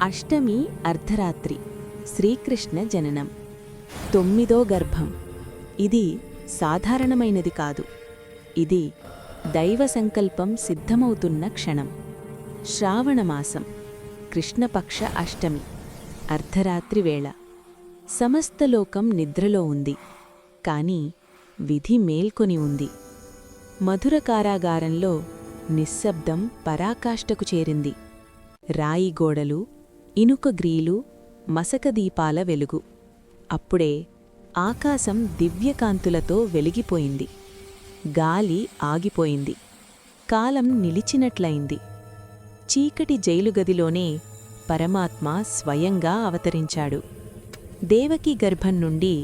అష్టమి అర్ధరాత్రి శ్రీకృష్ణ జననం 9వ గర్భం. ఇది సాధారణమైనది కాదు. ఇది దైవ సంకల్పం సిద్ధమవుతున్న క్షణం. శ్రావణమాసం, కృష్ణపక్ష అష్టమి, అర్ధరాత్రి వేళ. సమస్త లోకం నిద్రలో ఉంది. కాని విధి మేల్కొని ఉంది. మధుర కారాగారంలో నిశ్శబ్దం పరాకాష్ఠకు చేరింది. రాయి గోడలు, ఇనుక గ్రీలు, మసక దీపాల వెలుగు. అప్పుడే ఆకాశం దివ్యకాంతులతో వెలిగిపోయింది. గాలి ఆగిపోయింది. కాలం నిలిచినట్లయింది. చీకటి జైలుగదిలోనే పరమాత్మ స్వయంగా అవతరించాడు. దేవకీ గర్భం నుండి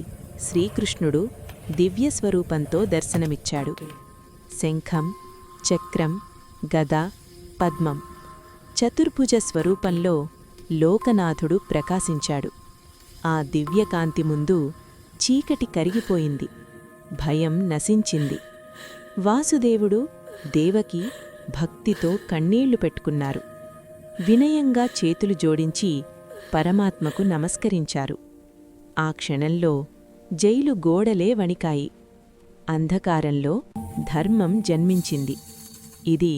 శ్రీకృష్ణుడు దివ్యస్వరూపంతో దర్శనమిచ్చాడు. శంఖం, చక్రం, గద, పద్మం, చతుర్భుజ స్వరూపంలో లోకనాథుడు ప్రకాశించాడు. ఆ దివ్యకాంతి ముందు చీకటి కరిగిపోయింది. భయం నశించింది. వాసుదేవుడు, దేవకి భక్తితో కన్నీళ్లు పెట్టుకున్నారు. వినయంగా చేతులు జోడించి పరమాత్మకు నమస్కరించారు. ఆ క్షణంలో జైలు గోడలే వణికాయి. అంధకారంలో ధర్మం జన్మించింది. ఇది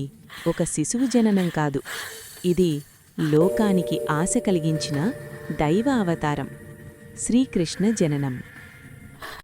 ఒక శిశువు జననం కాదు. ఇది లోకానికి ఆశ కలిగించిన దైవ అవతారం. శ్రీకృష్ణ జననం.